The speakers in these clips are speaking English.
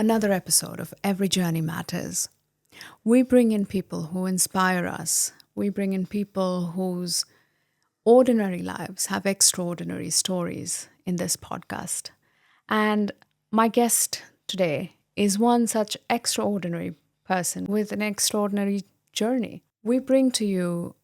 another episode of Every Journey Matters. We bring in people who inspire us. We bring in people whose ordinary lives have extraordinary stories in this podcast. And my guest today is one such extraordinary person with an extraordinary journey. We bring to you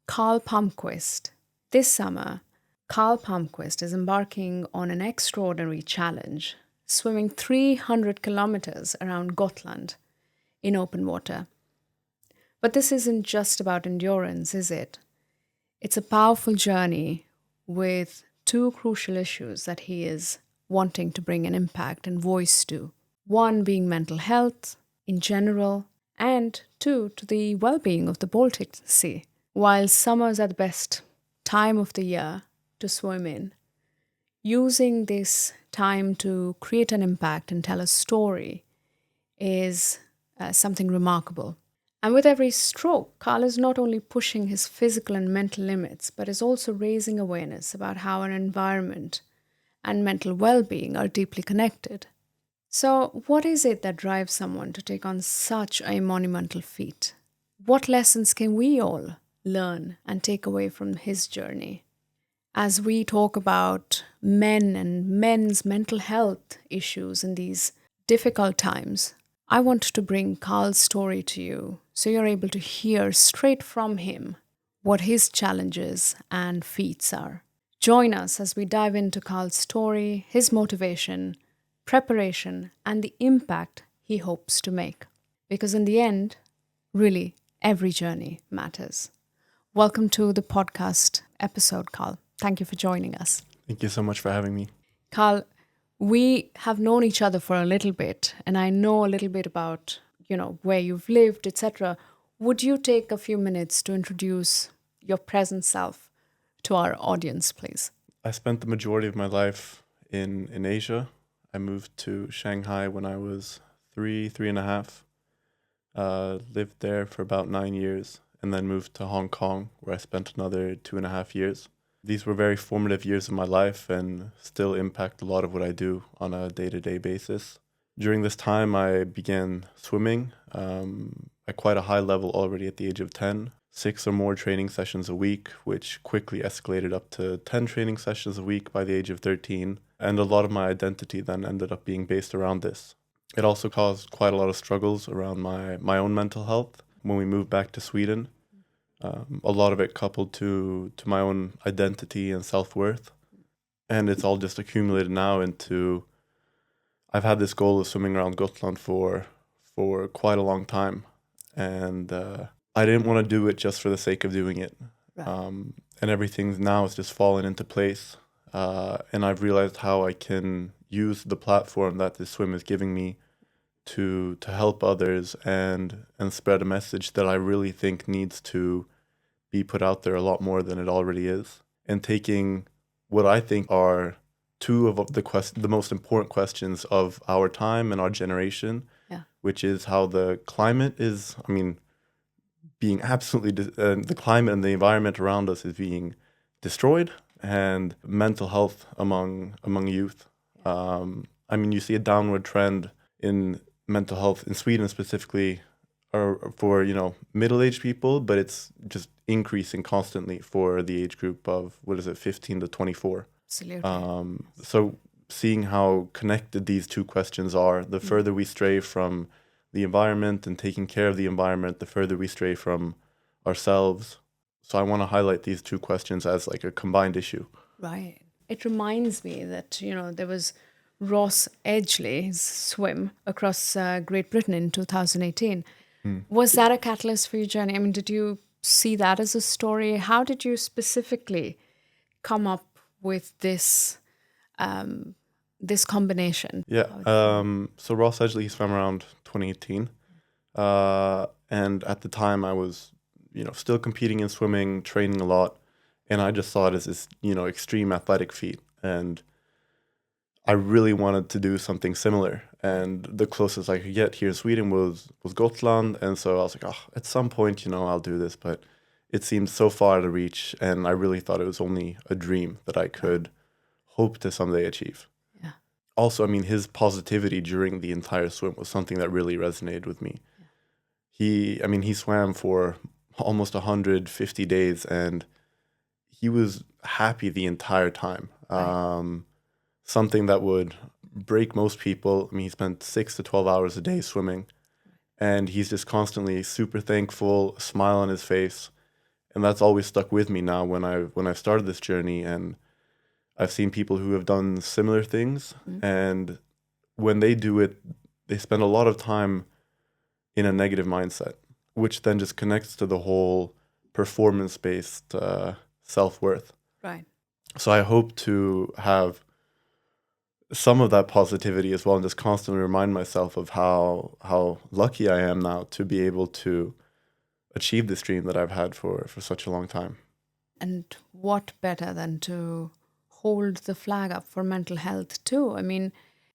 Karl Palmqvist. This summer, Karl Palmqvist is embarking on an extraordinary challenge, swimming 300 kilometers around Gotland in open water. But this isn't just about endurance, is it? It's a powerful journey with two crucial issues that he is wanting to bring an impact and voice to. One being mental health in general, and two, to the well-being of the Baltic Sea. While summers are the best time of the year to swim in, using this time to create an impact and tell a story is something remarkable. And with every stroke, Karl is not only pushing his physical and mental limits, but is also raising awareness about how our environment and mental well-being are deeply connected. So, what is it that drives someone to take on such a monumental feat? What lessons can we all learn and take away from his journey? As we talk about men and men's mental health issues in these difficult times, I want to bring Karl's story to you so you're able to hear straight from him what his challenges and feats are. Join us as we dive into Karl's story, his motivation, preparation, and the impact he hopes to make. Because in the end, really, every journey matters. Welcome to the podcast episode, Karl. Thank you for joining us. Thank you so much for having me. Karl, we have known each other for a little bit, and I know a little bit about, where you've lived, etc. Would you take a few minutes to introduce your present self to our audience, please? I spent the majority of my life in Asia. I moved to Shanghai when I was three and a half. Lived there for about 9 years, and then moved to Hong Kong, where I spent another 2.5 years. These were very formative years of my life and still impact a lot of what I do on a day-to-day basis. During this time, I began swimming at quite a high level already at the age of 10. 6 or more training sessions a week, which quickly escalated up to 10 training sessions a week by the age of 13. And a lot of my identity then ended up being based around this. It also caused quite a lot of struggles around my own mental health. When we moved back to Sweden, a lot of it coupled to my own identity and self-worth. And it's all just accumulated now into, I've had this goal of swimming around Gotland for quite a long time. And I didn't want to do it just for the sake of doing it. Right. And everything now has just fallen into place. And I've realized how I can use the platform that this swim is giving me to help others and spread a message that I really think needs to be put out there a lot more than it already is. And taking what I think are two of the most important questions of our time and our generation, which is how the climate is, being absolutely, the climate and the environment around us is being destroyed, and mental health among youth. You see a downward trend in mental health in Sweden specifically, or for middle-aged people, but it's just increasing constantly for the age group of 15 to 24. Absolutely. So seeing how connected these two questions are, the further we stray from the environment and taking care of the environment, the further we stray from ourselves. So I want to highlight these two questions as like a combined issue. Right. It reminds me that, there was Ross Edgley's swim across Great Britain in 2018. Was that a catalyst for your journey? Did you see that as a story? How did you specifically come up with this this combination? Yeah. So Ross Edgley swam around 2018. And at the time I was, still competing in swimming, training a lot. And I just saw it as this, extreme athletic feat. And I really wanted to do something similar. And the closest I could get here in Sweden was Gotland. And so I was like, at some point, I'll do this. But it seemed so far to reach. And I really thought it was only a dream that I could hope to someday achieve. Yeah. also, I mean, his positivity during the entire swim was something that really resonated with me. He swam for almost 150 days, and he was happy the entire time. Right. Something that would break most people. I mean, he spent 6 to 12 hours a day swimming, and he's just constantly super thankful, a smile on his face, and that's always stuck with me now when I've started this journey, and I've seen people who have done similar things, and when they do it, they spend a lot of time in a negative mindset, which then just connects to the whole performance-based self-worth. Right. So I hope to have some of that positivity as well, and just constantly remind myself of how lucky I am now to be able to achieve this dream that I've had for such a long time. And what better than to hold the flag up for mental health too? I mean,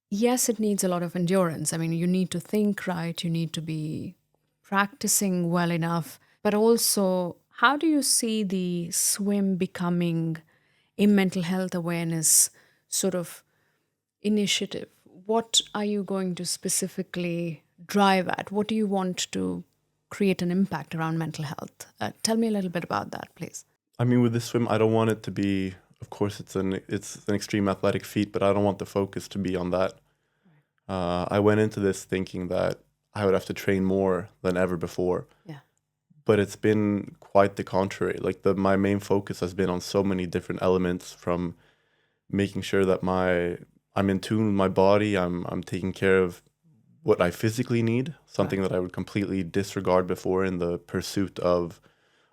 yes, it needs a lot of endurance. I mean, you need to think right, you need to be practicing well enough, but also, how do you see the swim becoming a mental health awareness sort of initiative? What are you going to specifically drive at? What do you want to create an impact around mental health? Tell me a little bit about that, please. I mean, with this swim, I don't want it to be. Of course, it's an extreme athletic feat, but I don't want the focus to be on that. I went into this thinking that I would have to train more than ever before. Yeah. But it's been quite the contrary. Like my main focus has been on so many different elements, from making sure that I'm in tune with my body. I'm taking care of what I physically need, something that I would completely disregard before in the pursuit of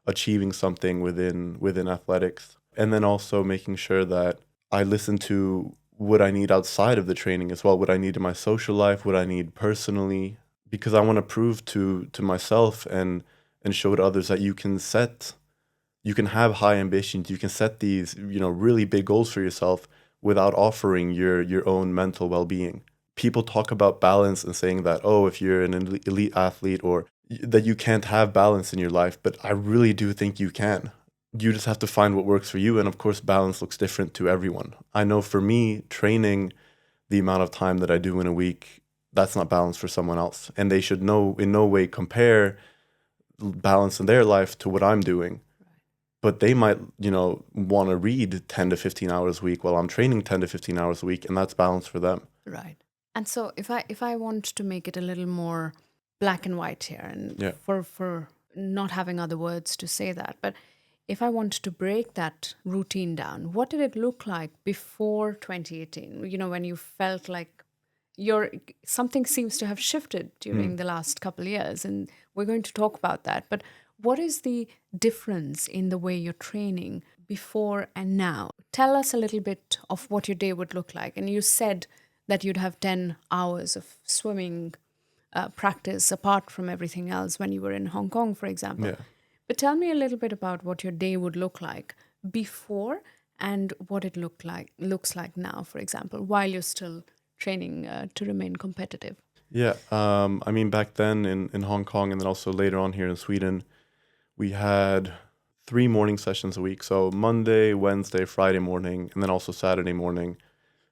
achieving something within athletics. And then also making sure that I listen to what I need outside of the training as well, what I need in my social life, what I need personally, because I want to prove to myself and show to others that you can have high ambitions, you can set these, really big goals for yourself without offering your own mental well-being. People talk about balance and saying that, oh, if you're an elite athlete, or that you can't have balance in your life, but I really do think you can. You just have to find what works for you, and of course, balance looks different to everyone. I know for me, training the amount of time that I do in a week, that's not balance for someone else, and they should in no way compare balance in their life to what I'm doing. But they might, want to read 10 to 15 hours a week while I'm training 10 to 15 hours a week, and that's balance for them. Right. And so if I want to make it a little more black and white here, and Yeah. for not having other words to say that, but if I want to break that routine down, what did it look like before 2018? When you felt like something seems to have shifted during the last couple of years, and we're going to talk about that. But what is the difference in the way you're training before and now? Tell us a little bit of what your day would look like. And you said that you'd have 10 hours of swimming practice apart from everything else when you were in Hong Kong, for example. Yeah. But tell me a little bit about what your day would look like before and what it looks like now, for example, while you're still training to remain competitive. Yeah. Back then in Hong Kong, and then also later on here in Sweden, we had 3 morning sessions a week. So Monday, Wednesday, Friday morning, and then also Saturday morning.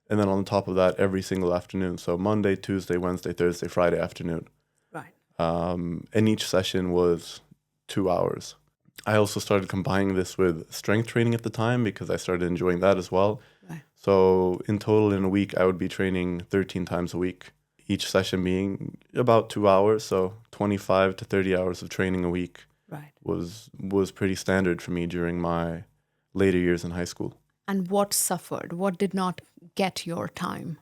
And then on top of that, every single afternoon. So Monday, Tuesday, Wednesday, Thursday, Friday afternoon. Right. And each session was 2 hours. I also started combining this with strength training at the time because I started enjoying that as well. Right. So in total in a week, I would be training 13 times a week, each session being about 2 hours. So 25 to 30 hours of training a week. Right. was pretty standard for me during my later years in high school. And what suffered? What did not get your time?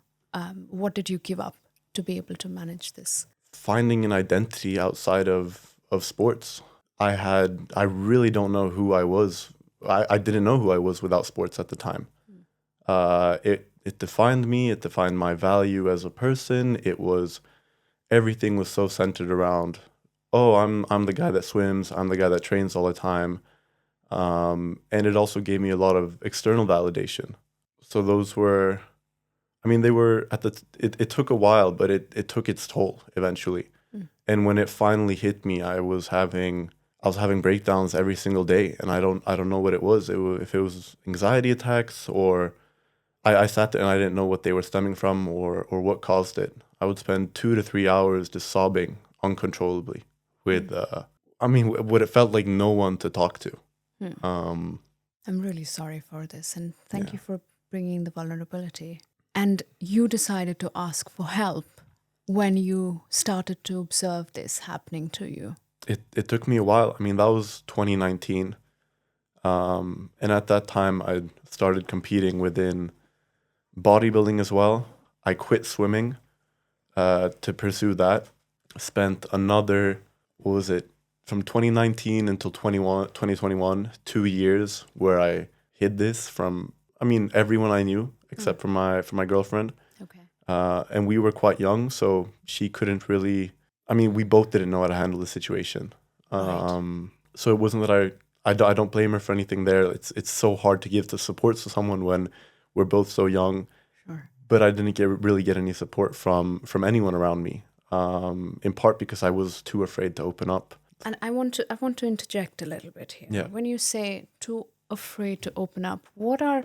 What did you give up to be able to manage this? Finding an identity outside of sports. I really don't know who I was. I didn't know who I was without sports at the time. It defined me. It defined my value as a person. Everything was so centered around, oh, I'm the guy that swims. I'm the guy that trains all the time. And it also gave me a lot of external validation. So those were, they were it took a while, but it took its toll eventually. And when it finally hit me, I was having breakdowns every single day, and I don't know what it was. If it was anxiety attacks, or I sat there and I didn't know what they were stemming from or what caused it. I would spend 2 to 3 hours just sobbing uncontrollably with, what it felt like no one to talk to. Hmm. Um, I'm really sorry for this, and thank yeah. you for bringing the vulnerability. And you decided to ask for help when you started to observe this happening to you. It took me a while. I mean, that was 2019. And at that time, I started competing within bodybuilding as well. I quit swimming to pursue that. Spent another, what was it, from 2019 until 2021, 2 years where I hid this from, everyone I knew except for my girlfriend. Okay. And we were quite young, so she couldn't really. We both didn't know how to handle the situation. Right. So it wasn't that I don't blame her for anything there. It's so hard to give the support to someone when we're both so young. Sure. But I didn't really get any support from anyone around me. In part because I was too afraid to open up. And I want to interject a little bit here. Yeah. When you say too afraid to open up, what are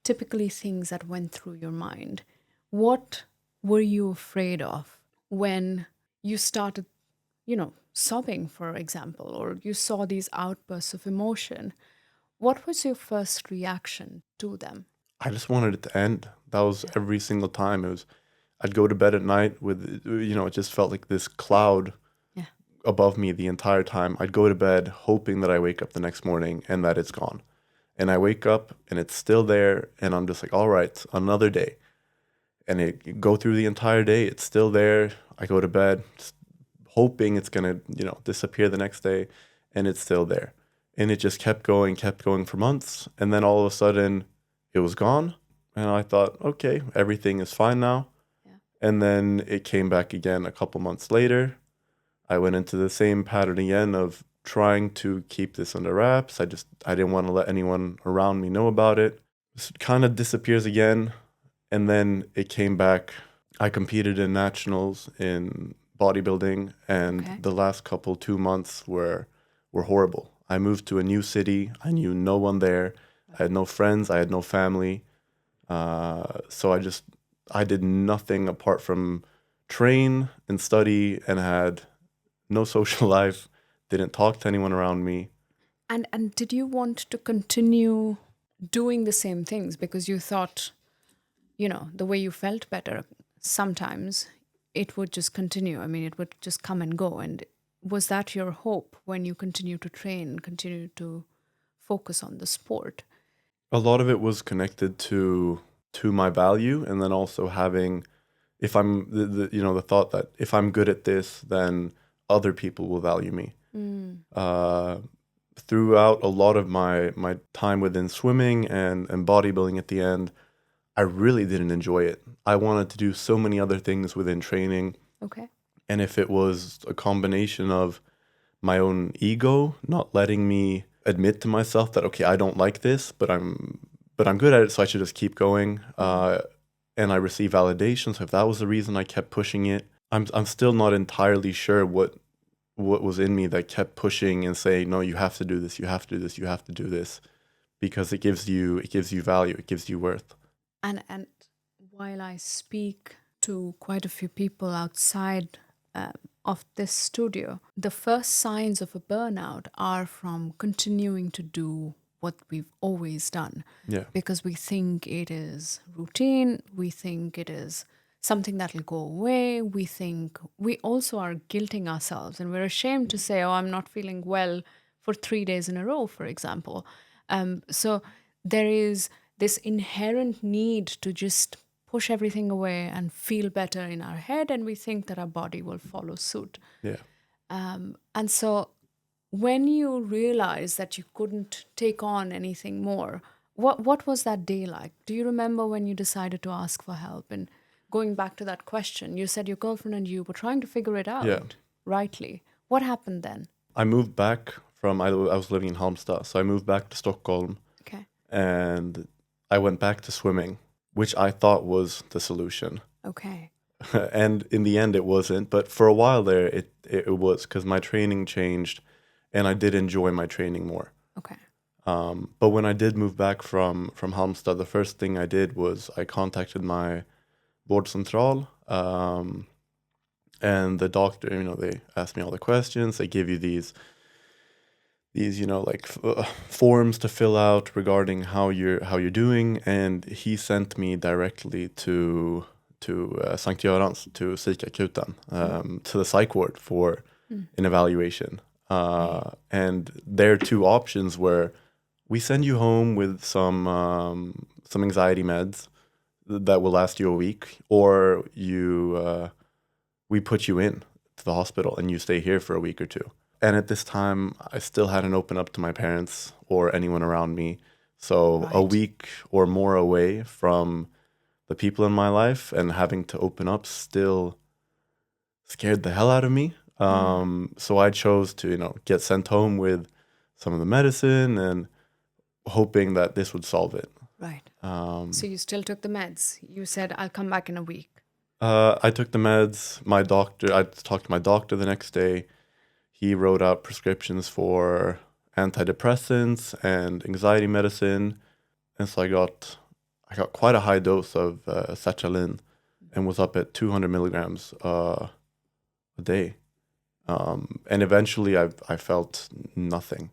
typically things that went through your mind? What were you afraid of when you started, sobbing, for example, or you saw these outbursts of emotion? What was your first reaction to them? I just wanted it to end. That was Yeah. every single time. I'd go to bed at night with, it just felt like this cloud Yeah. above me the entire time. I'd go to bed hoping that I wake up the next morning and that it's gone. And I wake up and it's still there, and I'm just like, all right, another day. And it go through the entire day, it's still there. I go to bed just hoping it's gonna, disappear the next day, and it's still there. And it just kept going for months, and then all of a sudden it was gone. And I thought, okay, everything is fine now. Yeah. And then it came back again a couple months later. I went into the same pattern again of trying to keep this under wraps. I didn't want to let anyone around me know about it. It kind of disappears again, and then it came back. I competed in nationals in bodybuilding, and Okay. the last 2 months were horrible. I moved to a new city. I knew no one there. I had no friends. I had no family. So I did nothing apart from train and study, and had no social life, didn't talk to anyone around me. And did you want to continue doing the same things because you thought, the way you felt better sometimes it would just continue? I mean, it would just come and go. And was that your hope when you continue to train, continue to focus on the sport? A lot of it was connected to my value, and then also having, if I'm the thought that if I'm good at this, then other people will value me. Uh, Throughout a lot of my time within swimming and bodybuilding at the end, I really didn't enjoy it. I wanted to do so many other things within training. Okay. And if it was a combination of my own ego not letting me admit to myself that, okay, I don't like this, but I'm good at it, so I should just keep going. And I receive validation. So if that was the reason I kept pushing it, I'm still not entirely sure what was in me that kept pushing and saying, no, you have to do this, you have to do this, you have to do this, because it gives you value, it gives you worth. And while I speak to quite a few people outside of this studio, the first signs of a burnout are from continuing to do what we've always done. Yeah. Because we think it is routine, we think it is something that'll go away, we think we also are guilting ourselves and we're ashamed to say, oh, I'm not feeling well for 3 days in a row, for example. So there is this inherent need to just push everything away and feel better in our head, and we think that our body will follow suit. Yeah. And so when you realized that you couldn't take on anything more, what was that day like? Do you remember when you decided to ask for help? And going back to that question, you said your girlfriend and you were trying to figure it out Yeah. rightly. What happened then? I moved back from, I was living in Halmstad, so I moved back to Stockholm, Okay. and I went back to swimming, which I thought was the solution. Okay. And in the end, it wasn't. But for a while there, it was, because my training changed, and I did enjoy my training more. Okay. But when I did move back from Halmstad, the first thing I did was I contacted my vårdcentral, and the doctor, they asked me all the questions. They give you these like forms to fill out regarding how you're doing, and he sent me directly to Sankt Görans, to psykakuten, to the psych ward for an evaluation. And their two options were, we send you home with some anxiety meds that will last you a week, or we put you in to the hospital and you stay here for a week or two. And at this time, I still hadn't opened up to my parents or anyone around me. So a Right. week or more away from the people in my life and having to open up still scared the hell out of me. So I chose to, get sent home with some of the medicine and hoping that this would solve it. Right. So you still took the meds. You said, I'll come back in a week. I took the meds. I talked to my doctor the next day. He wrote out prescriptions for antidepressants and anxiety medicine. And so I got quite a high dose of sertraline and was up at 200 milligrams a day. And eventually I felt nothing.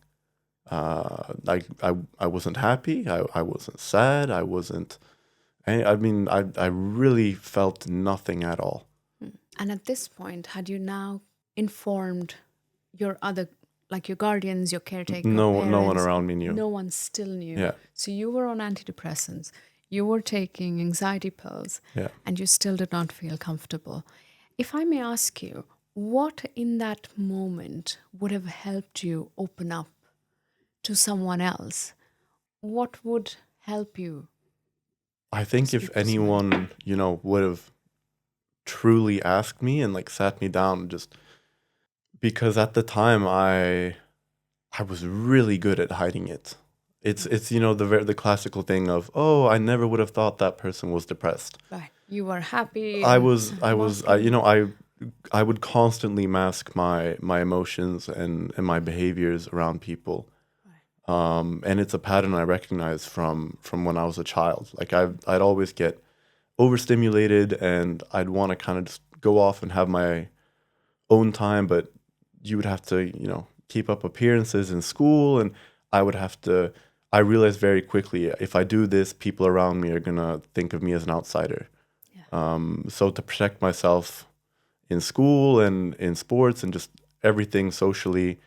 I wasn't happy. I wasn't sad. I really felt nothing at all. And at this point, had you now informed your other, like your guardians, your caretaker, No one parents? around me knew. No one still knew. Yeah. So you were on antidepressants, you were taking anxiety pills, Yeah. and you still did not feel comfortable. If I may ask you, what in that moment would have helped you open up to someone else? What would help you? I think if Speak to someone. anyone, would have truly asked me and like sat me down, just because at the time I was really good at hiding it. It's the classical thing of, oh, I never would have thought that person was depressed. Right. You were happy. I and was masking. I would constantly mask my emotions and my behaviors around people. And it's a pattern I recognize from when I was a child. Like I'd always get overstimulated and I'd want to kind of just go off and have my own time, but you would have to, keep up appearances in school, and I realized very quickly, if I do this, people around me are gonna think of me as an outsider. So to protect myself in school and in sports and just everything socially,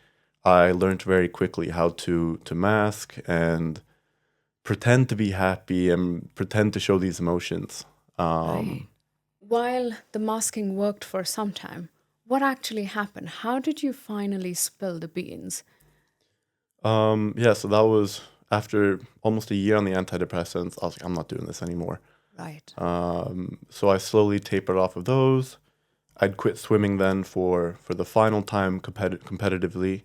I learned very quickly how to mask and pretend to be happy and pretend to show these emotions. Right. While the masking worked for some time, what actually happened? How did you finally spill the beans? Yeah, so that was after almost a year on the antidepressants. I was like, I'm not doing this anymore. Right. So I slowly tapered off of those. I'd quit swimming then for the final time competitively.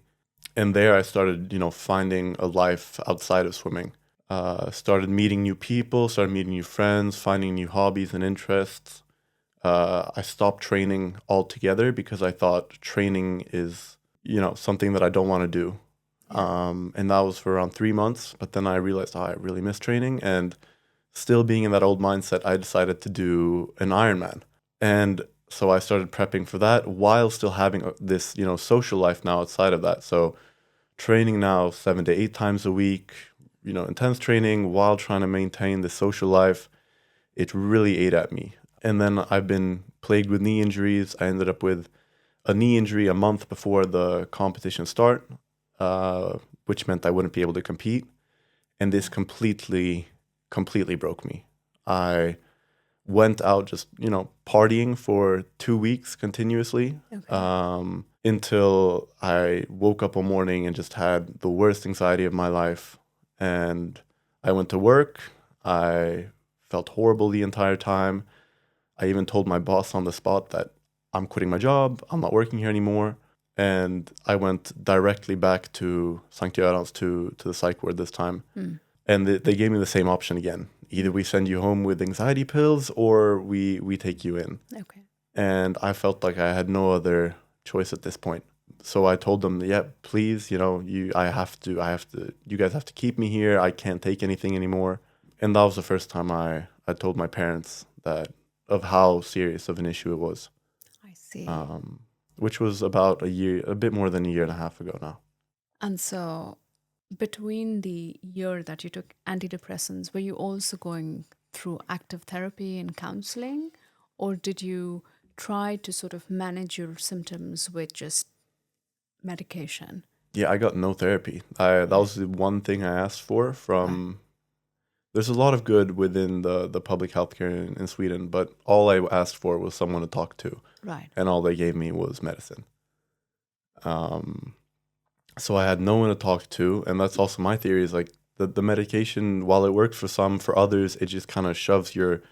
And there I started, finding a life outside of swimming. Started meeting new people, started meeting new friends, finding new hobbies and interests. I stopped training altogether because I thought training is, something that I don't want to do. And that was for around 3 months. But then I realized, I really miss training. And still being in that old mindset, I decided to do an Ironman. And so I started prepping for that while still having this, social life now outside of that. So training now 7 to 8 times a week, intense training while trying to maintain the social life. It really ate at me. And then I've been plagued with knee injuries. I ended up with a knee injury a month before the competition start, which meant I wouldn't be able to compete. And this completely broke me. I went out just, partying for 2 weeks continuously, until I woke up one morning and just had the worst anxiety of my life. And I went to work. I felt horrible the entire time. I even told my boss on the spot that I'm quitting my job. I'm not working here anymore. And I went directly back to Sankt Görans, to the psych ward this time. And they gave me the same option again. Either we send you home with anxiety pills or we take you in. Okay. And I felt like I had no other choice at this point. So I told them, yeah, please, you guys have to keep me here. I can't take anything anymore. And that was the first time I told my parents that of how serious of an issue it was, I see. um, which was about a bit more than a year and a half ago now. And so, between the year that you took antidepressants, were you also going through active therapy and counseling? Or did you try to sort of manage your symptoms with just medication? Yeah, I got no therapy. That Right. was the one thing I asked for Right. from. There's a lot of good within the public healthcare in Sweden, but all I asked for was someone to talk to, Right. and all they gave me was medicine. Um, so I had no one to talk to, and that's also my theory is like the medication, while it works for some, for others, it just kind of shoves your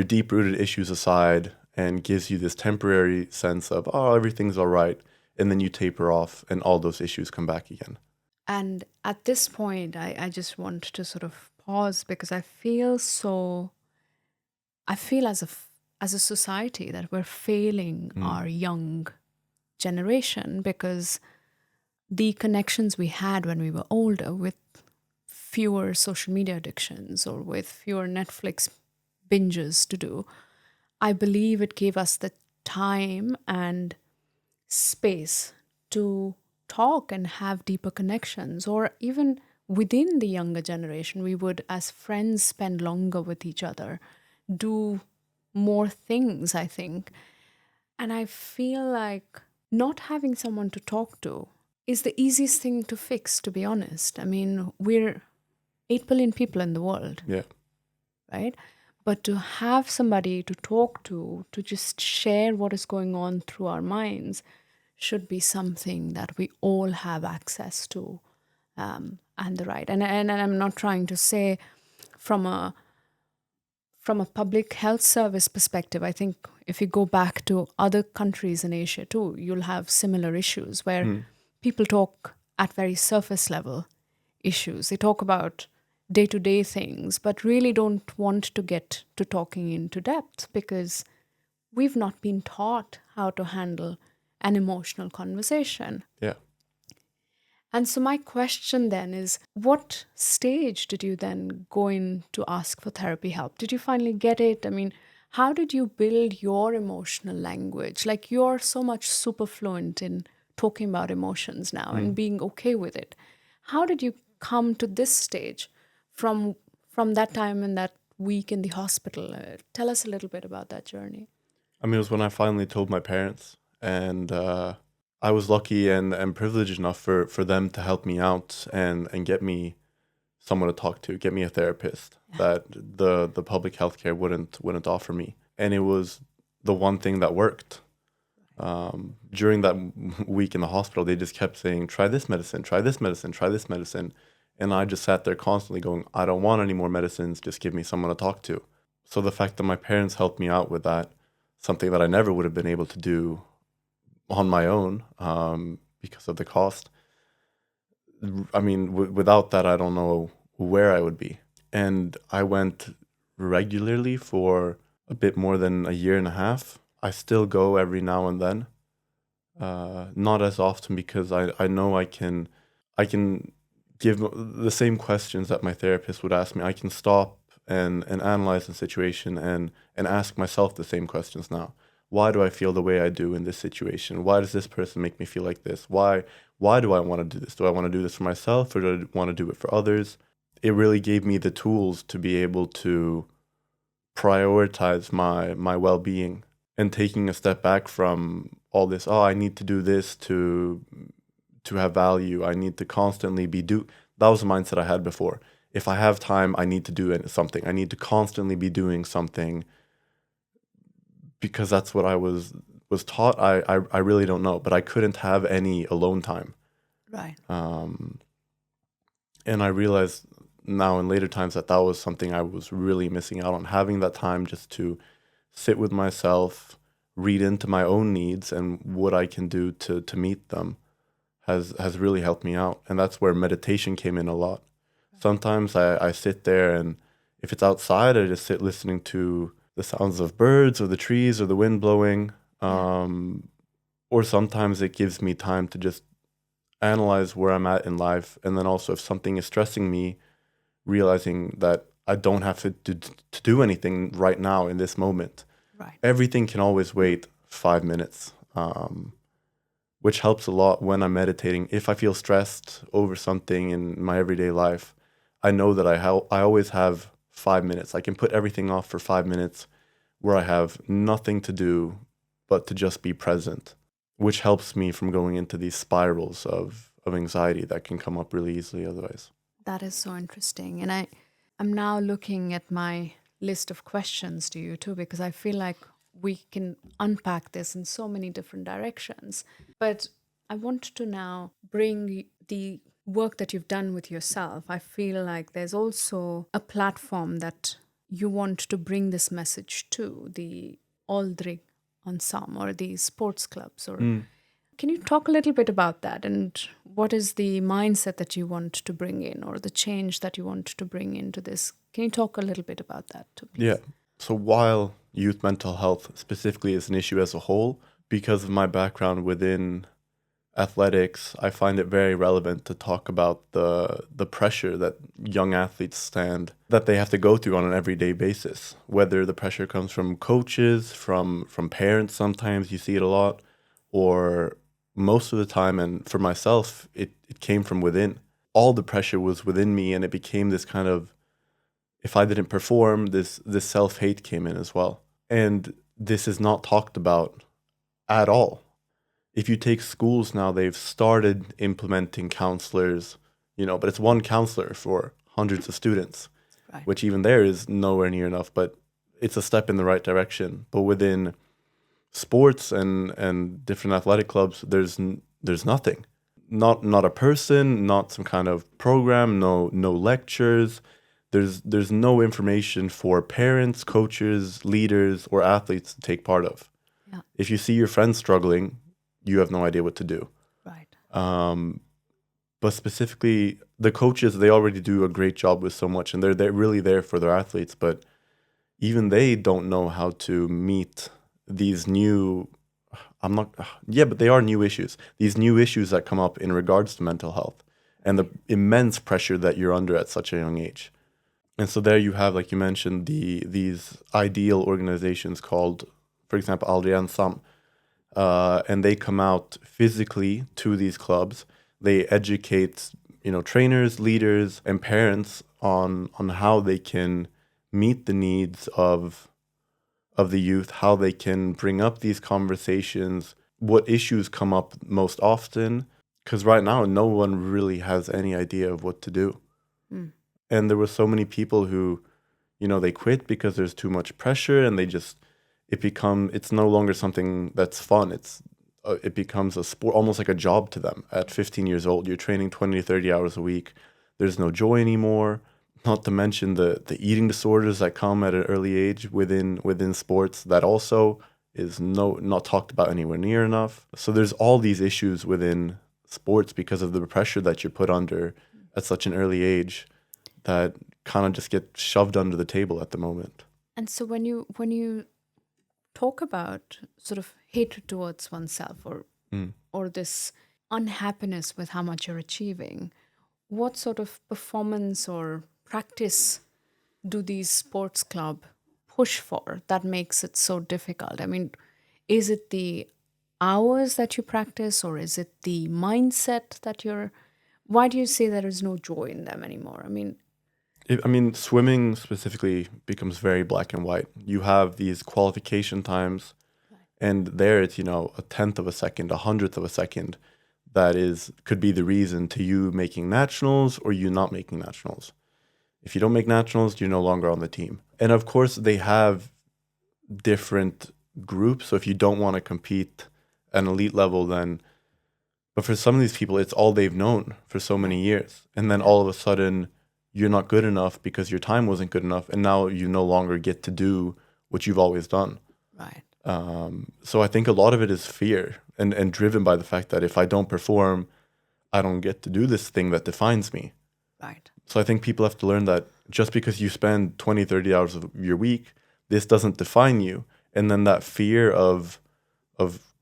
deep rooted issues aside and gives you this temporary sense of, oh, everything's all right, and then you taper off, and all those issues come back again. And at this point, I just want to sort of pause because I feel as a society that we're failing Mm. our young generation because the connections we had when we were older with fewer social media addictions or with fewer Netflix binges to do, I believe it gave us the time and space to talk and have deeper connections. Or even within the younger generation, we would, as friends, spend longer with each other, do more things, I think. And I feel like not having someone to talk to is the easiest thing to fix, to be honest. I mean, we're 8 billion people in the world, Yeah. right? But to have somebody to talk to just share what is going on through our minds, should be something that we all have access to, and the right. And I'm not trying to say from a public health service perspective, I think if you go back to other countries in Asia too, you'll have similar issues where Mm. people talk at very surface level issues. They talk about day to day things, but really don't want to get to talking into depth because we've not been taught how to handle an emotional conversation. Yeah. And so, my question then is, what stage did you then go in to ask for therapy help? Did you finally get it? I mean, how did you build your emotional language? Like, you're so much super fluent in talking about emotions now and Mm. being okay with it. How did you come to this stage from that time and that week in the hospital? Tell us a little bit about that journey. I mean, it was when I finally told my parents, and I was lucky and privileged enough for them to help me out and get me someone to talk to, get me a therapist Yeah. that the public healthcare wouldn't offer me, and it was the one thing that worked. During that week in the hospital, they just kept saying, "Try this medicine, try this medicine, try this medicine," and I just sat there constantly going, "I don't want any more medicines. Just give me someone to talk to." So the fact that my parents helped me out with that, something that I never would have been able to do on my own, because of the cost. I mean, without that, I don't know where I would be. And I went regularly for a bit more than a year and a half. I still go every now and then, not as often because I know I can give the same questions that my therapist would ask me. I can stop and analyze the situation and ask myself the same questions now. Why do I feel the way I do in this situation? Why does this person make me feel like this? Why do I want to do this? Do I want to do this for myself or do I want to do it for others? It really gave me the tools to be able to prioritize my well-being and taking a step back from all this, oh, I need to do this to have value. I need to constantly be do that was the mindset I had before. If I have time, I need to do something. I need to constantly be doing something because that's what I was taught. I really don't know, but I couldn't have any alone time. Right. Um, and I realized now in later times that that was something I was really missing out on, having that time just to sit with myself, read into my own needs and what I can do to meet them has really helped me out. And that's where meditation came in a lot. Sometimes I sit there and if it's outside, I just sit listening to the sounds of birds or the trees or the wind blowing. Yeah. or sometimes it gives me time to just analyze where I'm at in life. And then also if something is stressing me, realizing that I don't have to do anything right now in this moment. Right. Everything can always wait 5 minutes, which helps a lot when I'm meditating. If I feel stressed over something in my everyday life, I know that I always have 5 minutes. I can put everything off for 5 minutes where I have nothing to do but to just be present, which helps me from going into these spirals of anxiety that can come up really easily otherwise. That is so interesting. And I'm now looking at my list of questions to you too, because I feel like we can unpack this in so many different directions. But I want to now bring the work that you've done with yourself. I feel like there's also a platform that you want to bring this message to, the Aldrig Ensemble or the sports clubs. Or can you talk a little bit about that, and what is the mindset that you want to bring in, or the change that you want to bring into this? Can you talk a little bit about that too, please? Yeah. So while youth mental health specifically is an issue as a whole, because of my background within athletics, I find it very relevant to talk about the pressure that young athletes that they have to go through on an everyday basis. Whether the pressure comes from coaches, from parents, sometimes you see it a lot, or most of the time, and for myself, it came from within. All the pressure was within me, and it became this kind of, if I didn't perform, this self-hate came in as well. And this is not talked about at all. If you take schools now, they've started implementing counselors, but it's one counselor for hundreds of students, Right. which even there is nowhere near enough, but it's a step in the right direction. But within sports and different athletic clubs, there's nothing. Not a person, not some kind of program, no lectures. There's no information for parents, coaches, leaders, or athletes to take part of. Yeah. If you see your friends struggling, you have no idea what to do. Right. But specifically, the coaches, they already do a great job with so much, and they're really there for their athletes. But even they don't know how to meet these new. But they are new issues. These new issues that come up in regards to mental health and the immense pressure that you're under at such a young age. And so there you have, like you mentioned, these ideal organizations called, for example, Aldrig Ensemble. And they come out physically to these clubs. They educate, trainers, leaders, and parents on how they can meet the needs of the youth, how they can bring up these conversations, what issues come up most often. Because right now, no one really has any idea of what to do. Mm. And there were so many people who, they quit because there's too much pressure, and it's no longer something that's fun. It becomes a sport, almost like a job to them. At 15 years old, you're training 20 to 30 hours a week. There's no joy anymore. Not to mention the eating disorders that come at an early age within sports that also is not talked about anywhere near enough. So there's all these issues within sports because of the pressure that you're put under at such an early age that kind of just get shoved under the table at the moment. And so when you talk about sort of hatred towards oneself, or this unhappiness with how much you're achieving, what sort of performance or practice do these sports club push for that makes it so difficult? I mean, is it the hours that you practice, or is it the mindset that why do you say there is no joy in them anymore? I mean, swimming specifically becomes very black and white. You have these qualification times, and there it's, a tenth of a second, 100th of a second that could be the reason to you making nationals or you not making nationals. If you don't make nationals, you're no longer on the team. And of course, they have different groups. So if you don't want to compete at an elite level, but for some of these people, it's all they've known for so many years. And then all of a sudden, you're not good enough because your time wasn't good enough. And now you no longer get to do what you've always done. Right. So I think a lot of it is fear and driven by the fact that if I don't perform, I don't get to do this thing that defines me. Right. So I think people have to learn that just because you spend 20, 30 hours of your week, this doesn't define you. And then that fear of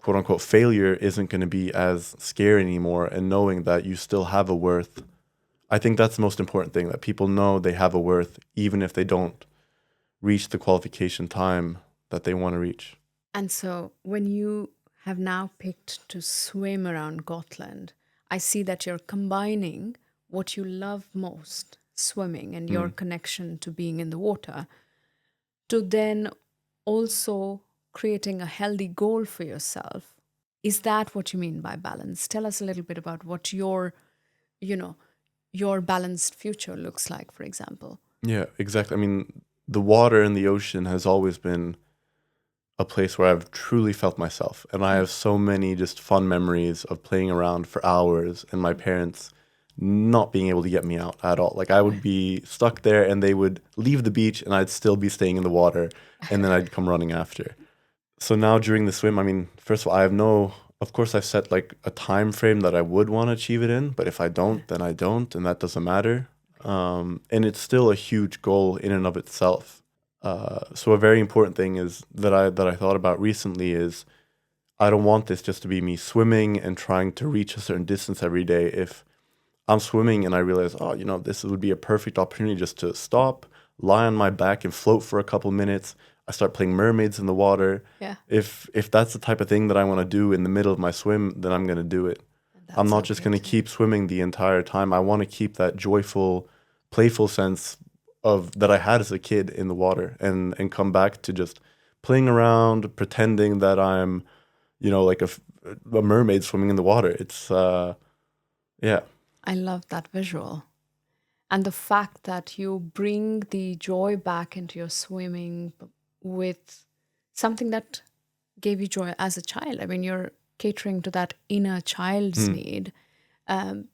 quote unquote failure isn't going to be as scary anymore, and knowing that you still have a worth. I think that's the most important thing, that people know they have a worth even if they don't reach the qualification time that they want to reach. And so when you have now picked to swim around Gotland, I see that you're combining what you love most, swimming, and your connection to being in the water, to then also creating a healthy goal for yourself. Is that what you mean by balance? Tell us a little bit about what you know, your balanced future looks like, for example. Yeah, exactly. I mean, the water and the ocean has always been a place where I've truly felt myself. And I have so many just fun memories of playing around for hours and my parents not being able to get me out at all. Like I would be stuck there and they would leave the beach and I'd still be staying in the water and then I'd come running after. So now during the swim, I mean, first of all, of course I've set like a time frame that I would want to achieve it in, but if I don't, then I don't, and that doesn't matter. And it's still a huge goal in and of itself. So a very important thing is that I thought about recently is I don't want this just to be me swimming and trying to reach a certain distance every day. If I'm swimming and I realize, oh, this would be a perfect opportunity just to stop, lie on my back and float for a couple minutes. I start playing mermaids in the water. Yeah. If that's the type of thing that I want to do in the middle of my swim, then I'm going to do it. I'm That's not just okay going to too. keep swimming the entire time. I want to keep that joyful, playful sense of that I had as a kid in the water, and come back to just playing around, pretending that I'm, like a mermaid swimming in the water. It's yeah. I love that visual. And the fact that you bring the joy back into your swimming with something that gave you joy as a child. I mean, you're catering to that inner child's Mm, need. Um,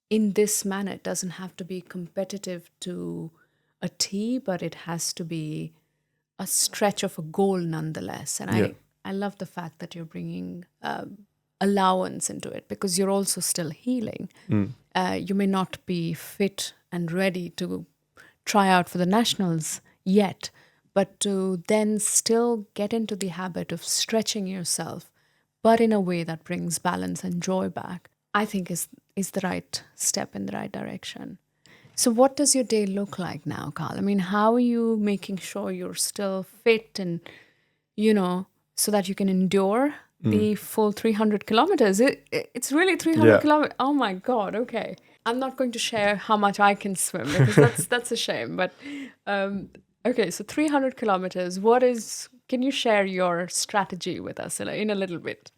in this manner, it doesn't have to be competitive to a T, but it has to be a stretch of a goal nonetheless. And yeah. I love the fact that you're bringing allowance into it because you're also still healing. Mm, You may not be fit and ready to try out for the nationals yet, but to then still get into the habit of stretching yourself, but in a way that brings balance and joy back, I think is the right step in the right direction. So, what does your day look like now, Carl? I mean, how are you making sure you're still fit and, so that you can endure mm, the full 300 kilometers? It's really 300 yeah. kilometers. Oh my God. Okay. I'm not going to share how much I can swim because that's a shame. But okay, so 300 kilometers. Can you share your strategy with us in a little bit?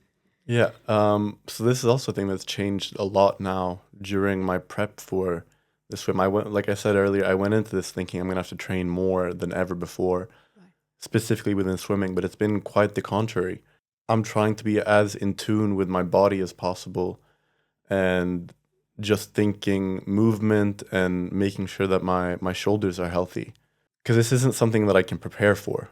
Yeah. So this is also a thing that's changed a lot now during my prep for the swim. Like I said earlier, I went into this thinking I'm gonna have to train more than ever before, Right. specifically within swimming, but it's been quite the contrary. I'm trying to be as in tune with my body as possible and just thinking movement and making sure that my shoulders are healthy. Because this isn't something that I can prepare for.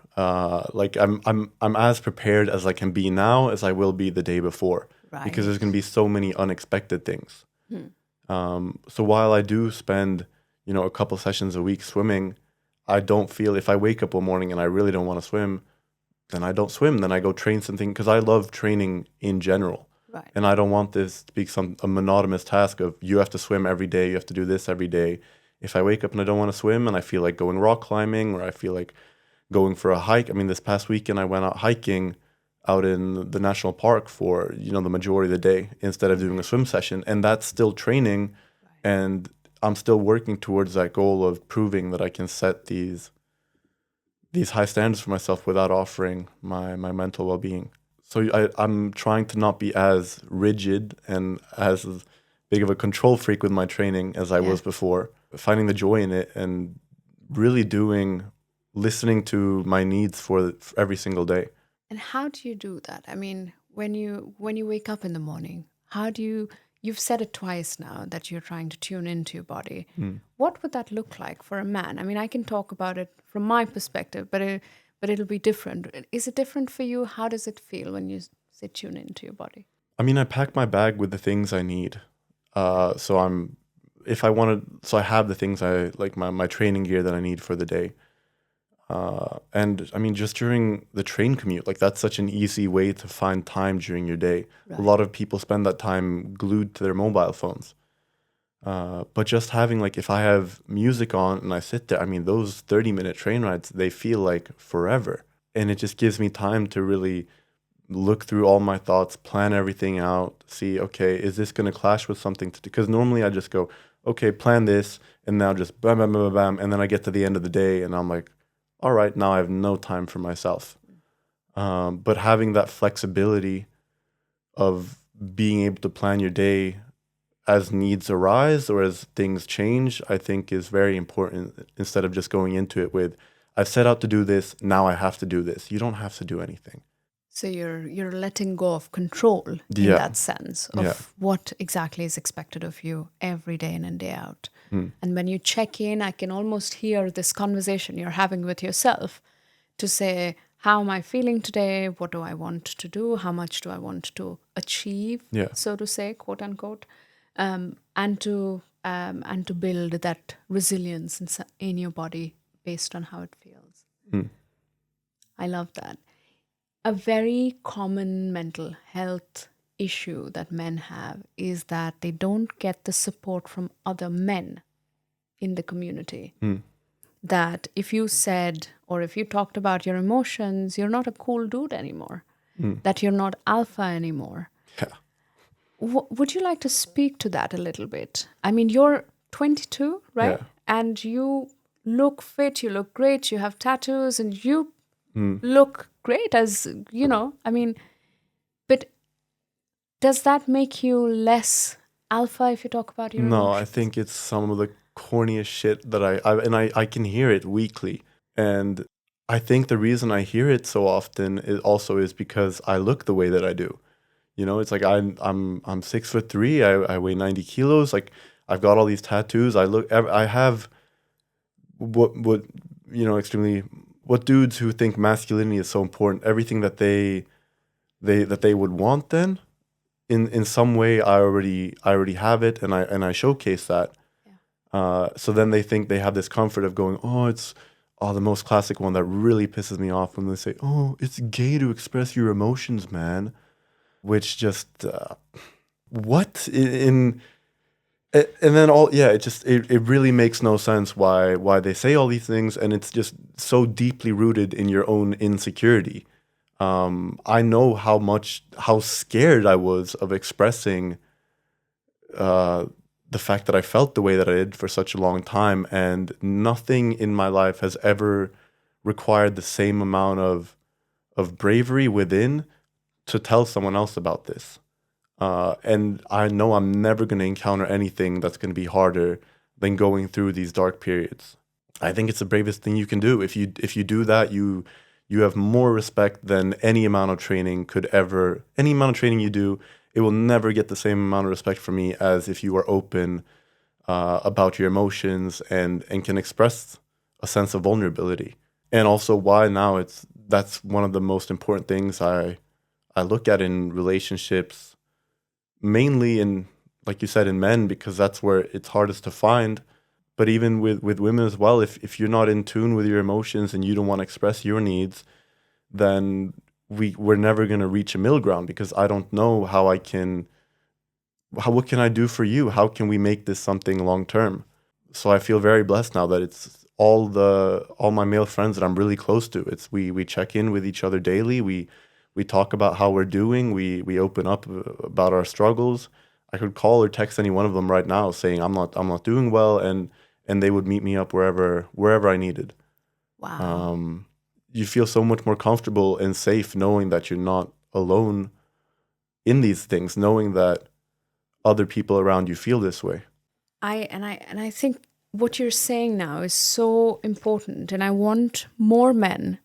Like I'm as prepared as I can be now as I will be the day before, because there's gonna Right. be so many unexpected things. Hmm. So while I do spend, a couple sessions a week swimming, I don't feel if I wake up one morning and I really don't want to swim, then I don't swim. Then I go train something because I love training in general. Right. And I don't want this to be a monotonous task of you have to swim every day, you have to do this every day. If I wake up and I don't want to swim and I feel like going rock climbing or I feel like going for a hike. I mean, this past weekend I went out hiking out in the national park for, the majority of the day instead of doing a swim session. And that's still training. And I'm still working towards that goal of proving that I can set these high standards for myself without offering my mental well-being. So I'm trying to not be as rigid and as big of a control freak with my training as I Yeah. was before, finding the joy in it and really listening to my needs for every single day. And how do you do that? I mean, when you wake up in the morning, how do you've said it twice now that you're trying to tune into your body. Mm. What would that look like for a man? I mean, I can talk about it from my perspective, but it'll be different. Is it different for you? How does it feel when you say tune into your body? I mean, I pack my bag with the things I need. So if I wanted, so I have the things I like my training gear that I need for the day. And I mean, just during the train commute, like that's such an easy way to find time during your day. Right. A lot of people spend that time glued to their mobile phones. But just having like, if I have music on and I sit there, I mean, those 30-minute train rides, they feel like forever. And it just gives me time to really look through all my thoughts, plan everything out, see, okay, is this going to clash with something to do? Because normally I just go, okay, plan this, and now just bam, bam, bam, bam, bam. And then I get to the end of the day and I'm like, all right, now I have no time for myself. But having that flexibility of being able to plan your day as needs arise or as things change, I think is very important, instead of just going into it with, I've set out to do this, now I have to do this. You don't have to do anything. So you're letting go of control in Yeah. that sense of Yeah. what exactly is expected of you every day in and day out. Mm. And when you check in, I can almost hear this conversation you're having with yourself to say, how am I feeling today? What do I want to do? How much do I want to achieve, Yeah. so to say, quote unquote, and to build that resilience in your body based on how it feels. Mm. I love that. A very common mental health issue that men have is that they don't get the support from other men in the community. Mm. That if you said or if you talked about your emotions, you're not a cool dude anymore. Mm. That you're not alpha anymore. Yeah. Would you like to speak to that a little bit? I mean, you're 22, right? Yeah. And you look fit, you look great, you have tattoos, and you Mm. look great as, you know, I mean, but does that make you less alpha if you talk about your No, I emotions? think it's some of the corniest shit that I can hear it weekly. And I think the reason I hear it so often is because I look the way that I do. You know, it's like I'm 6'3", I weigh 90 kilos, like I've got all these tattoos. I have what extremely, what dudes who think masculinity is so important, everything that they would want, then in some way I already have it, and I showcase that. So then they think they have this comfort of going, the most classic one that really pisses me off when they say, oh, it's gay to express your emotions, man. Which just, what? And then it really makes no sense why they say all these things, and it's just so deeply rooted in your own insecurity. I know how scared I was of expressing the fact that I felt the way that I did for such a long time, and nothing in my life has ever required the same amount of bravery within to tell someone else about this. And I know I'm never going to encounter anything that's going to be harder than going through these dark periods. I think it's the bravest thing you can do. If you do that, you have more respect than any amount of training could ever. Any amount of training you do, it will never get the same amount of respect from me as if you are open about your emotions and can express a sense of vulnerability. And also why now that's one of the most important things I look at in relationships, mainly in, like you said, in men, because that's where it's hardest to find. But even with women as well, if you're not in tune with your emotions and you don't want to express your needs, then we're never going to reach a middle ground, because I don't know what can I do for you? How can we make this something long term? So I feel very blessed now that it's all my male friends that I'm really close to. It's we check in with each other daily. We talk about how we're doing. We open up about our struggles. I could call or text any one of them right now saying I'm not doing well, and they would meet me up wherever I needed. Wow. You feel so much more comfortable and safe knowing that you're not alone in these things, knowing that other people around you feel this way. I think what you're saying now is so important, and I want more men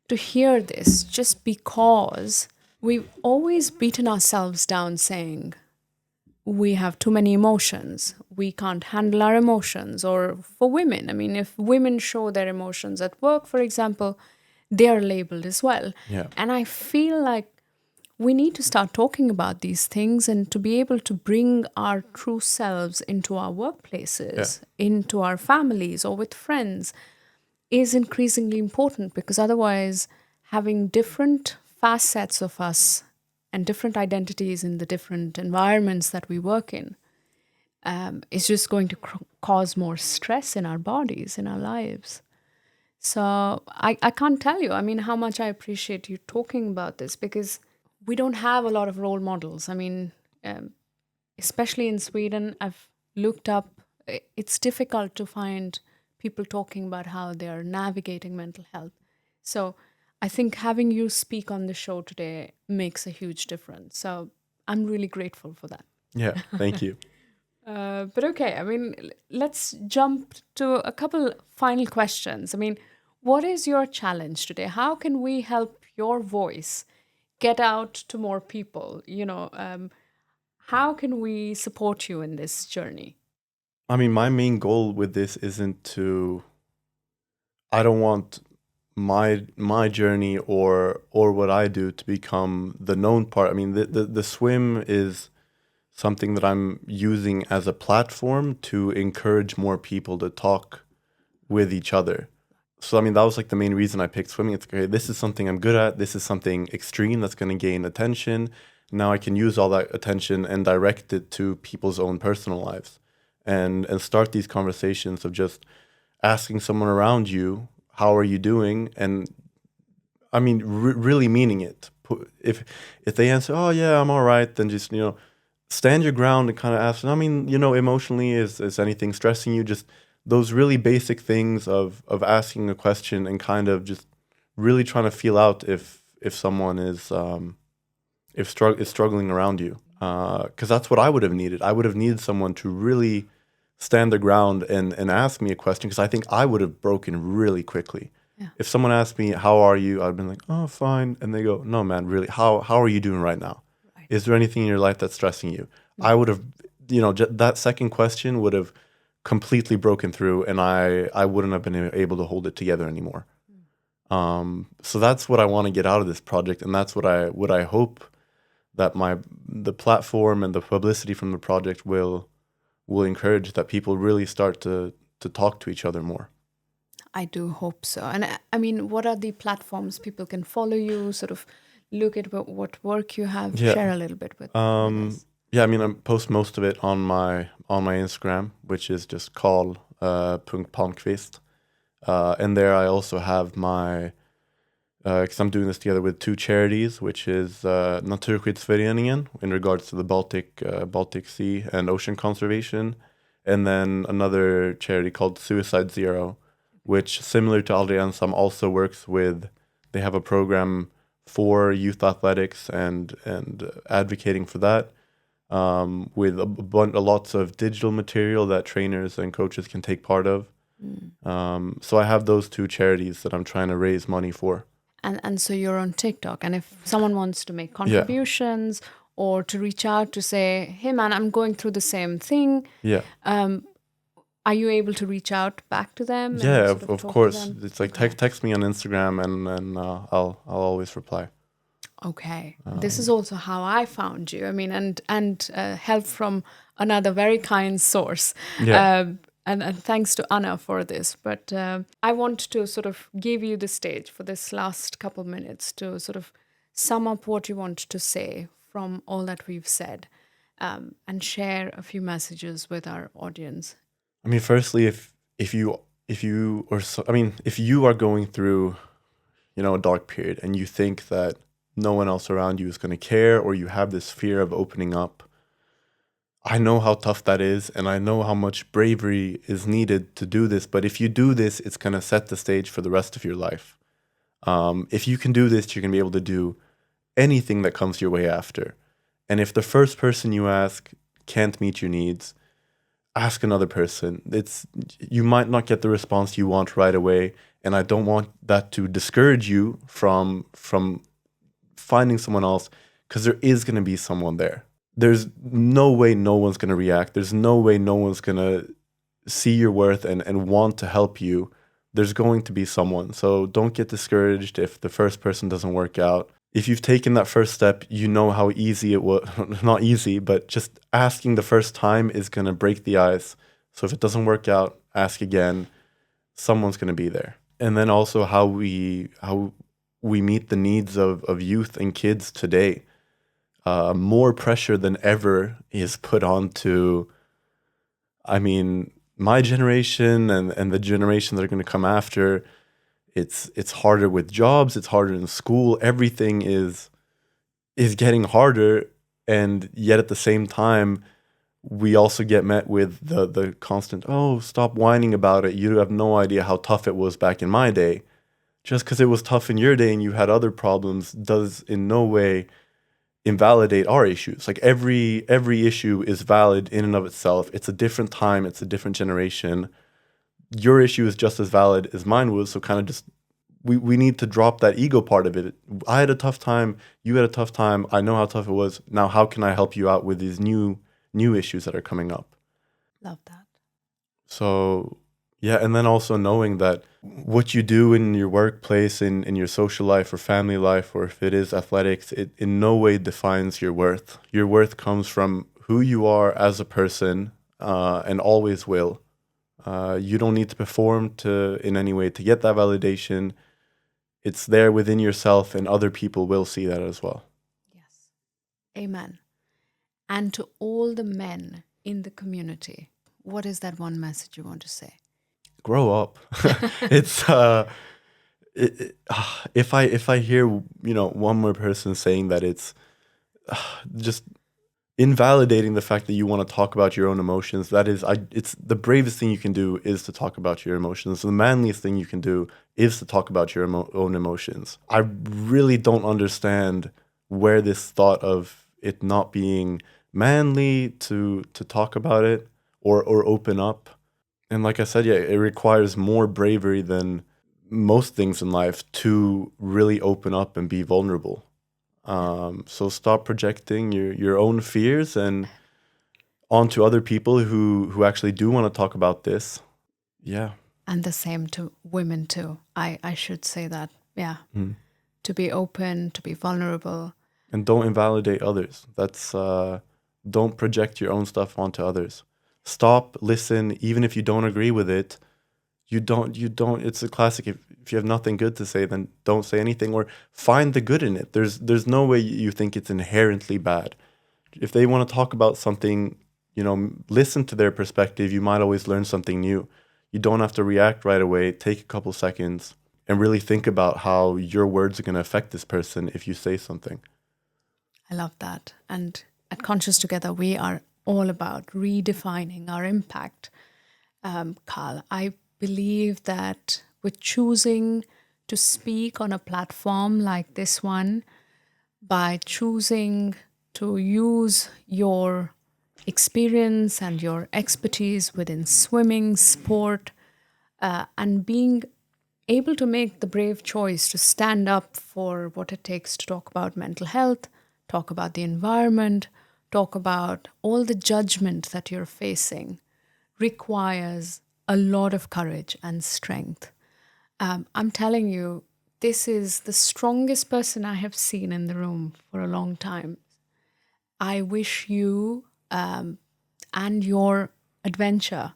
to hear this, just because we've always beaten ourselves down saying we have too many emotions, we can't handle our emotions. Or for women, I mean, if women show their emotions at work, for example, they are labeled as well. Yeah. And I feel like we need to start talking about these things, and to be able to bring our true selves into our workplaces, into our families or with friends. is increasingly important, because otherwise, having different facets of us and different identities in the different environments that we work in is just going to cause more stress in our bodies, in our lives. So I can't tell you, I mean, how much I appreciate you talking about this, because we don't have a lot of role models. I mean, um, especially in Sweden, I've looked up, it's difficult to find people talking about how they're navigating mental health. So I think having you speak on the show today makes a huge difference. So I'm really grateful for that. Yeah, thank you. But okay, I mean, let's jump to a couple final questions. I mean, what is your challenge today? How can we help your voice get out to more people? How can we support you in this journey? I mean, my main goal with this isn't to. I don't want my journey or what I do to become the known part. I mean, the swim is something that I'm using as a platform to encourage more people to talk with each other. So I mean, that was like the main reason I picked swimming. It's okay, this is something I'm good at. This is something extreme that's going to gain attention. Now I can use all that attention and direct it to people's own personal lives, and start these conversations of just asking someone around you, how are you doing? And I mean, really meaning it. If they answer, oh yeah, I'm all right, then just stand your ground and kind of ask. I mean, emotionally, is anything stressing you? Just those really basic things of asking a question and kind of just really trying to feel out if someone is struggling around you. Because that's what I would have needed. I would have needed someone to really stand their ground and ask me a question, because I think I would have broken really quickly. Yeah. If someone asked me, how are you? I'd been like, oh, fine. And they go, no, man, really, how are you doing right now? Right. Is there anything in your life that's stressing you? I would have, that second question would have completely broken through, and I wouldn't have been able to hold it together anymore. So that's what I want to get out of this project, and that's what I hope that the platform and the publicity from the project will encourage, that people really start to talk to each other more. I do hope so. And I mean, what are the platforms people can follow you, sort of look at what work you have, Yeah. share a little bit with us? Yeah, I mean, I post most of it on my Instagram, which is just Karl Palmqvist. And there I also have my, because I'm doing this together with two charities, which is Naturskyddsföreningen in regards to the Baltic Sea and ocean conservation, and then another charity called Suicide Zero, which, similar to Aldrig Ensam, also works with. They have a program for youth athletics and advocating for that, with lots of digital material that trainers and coaches can take part of. So I have those two charities that I'm trying to raise money for. And so you're on TikTok, and if someone wants to make Yeah. contributions or to reach out to say, hey man, I'm going through the same thing, Yeah. are you able to reach out back to them? and Yeah, sort of talk to course. them? It's like Okay. text me on Instagram, and I'll always reply. Okay, this is also how I found you. I mean, and help from another very kind source. Yeah. And thanks to Anna for this. But I want to sort of give you the stage for this last couple minutes to sort of sum up what you want to say from all that we've said, and share a few messages with our audience. I mean, firstly, if you or so, I mean, if you are going through, a dark period, and you think that no one else around you is going to care, or you have this fear of opening up, I know how tough that is, and I know how much bravery is needed to do this. But if you do this, it's going to set the stage for the rest of your life. If you can do this, you're going to be able to do anything that comes your way after. And if the first person you ask can't meet your needs, ask another person. You might not get the response you want right away, and I don't want that to discourage you from finding someone else, because there is going to be someone there. There's no way no one's going to react. There's no way no one's going to see your worth and want to help you. There's going to be someone. So don't get discouraged if the first person doesn't work out. If you've taken that first step, you know how easy it was. Not easy, but just asking the first time is going to break the ice. So if it doesn't work out, ask again. Someone's going to be there. And then also how we meet the needs of youth and kids today. More pressure than ever is put onto, I mean, my generation and the generation that are going to come after. It's harder with jobs, it's harder in school, everything is getting harder, and yet at the same time we also get met with the constant, oh, stop whining about it, you have no idea how tough it was back in my day. Just because it was tough in your day and you had other problems does in no way invalidate our issues. Like every issue is valid in and of itself. It's a different time, it's a different generation. Your issue is just as valid as mine was. So kind of just we need to drop that ego part of it. I had a tough time, you had a tough time, I know how tough it was. Now how can I help you out with these new issues that are coming up? Love that. So yeah, and then also knowing that what you do in your workplace, in your social life or family life, or if it is athletics, it in no way defines your worth. Your worth comes from who you are as a person, and always will. You don't need to perform to in any way to get that validation. It's there within yourself, and other people will see that as well. Yes. Amen. And to all the men in the community, what is that one message you want to say? Grow up. It's if I hear one more person saying that, it's just invalidating the fact that you want to talk about your own emotions. That is, it's the bravest thing you can do is to talk about your emotions. The manliest thing you can do is to talk about your own emotions. I really don't understand where this thought of it not being manly to talk about it or open up. And like I said, yeah, it requires more bravery than most things in life to really open up and be vulnerable. So stop projecting your own fears and onto other people who actually do want to talk about this. Yeah. And the same to women too. I should say that. Yeah. To be open, to be vulnerable. And don't invalidate others. That's don't project your own stuff onto others. Stop, listen, even if you don't agree with it. You don't, it's a classic. If you have nothing good to say, then don't say anything, or find the good in it. There's no way you think it's inherently bad. If they want to talk about something, listen to their perspective. You might always learn something new. You don't have to react right away. Take a couple seconds and really think about how your words are going to affect this person if you say something. I love that. And at Conscious Together, we are all about redefining our impact. Karl, I believe that with choosing to speak on a platform like this one, by choosing to use your experience and your expertise within swimming, sport, and being able to make the brave choice to stand up for what it takes to talk about mental health, talk about the environment, talk about all the judgment that you're facing, requires a lot of courage and strength. I'm telling you, this is the strongest person I have seen in the room for a long time. I wish you and your adventure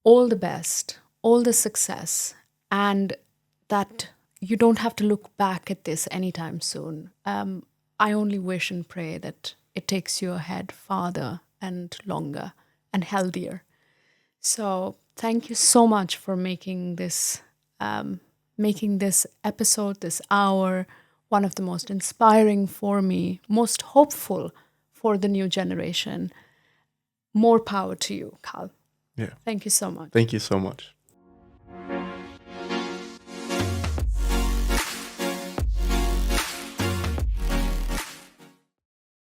all the best, all the success, and that you don't have to look back at this anytime soon. I only wish and pray that it takes you ahead farther and longer and healthier. So thank you so much for making this episode, this hour, one of the most inspiring for me, most hopeful for the new generation. More power to you, Karl. Yeah. Thank you so much. Thank you so much.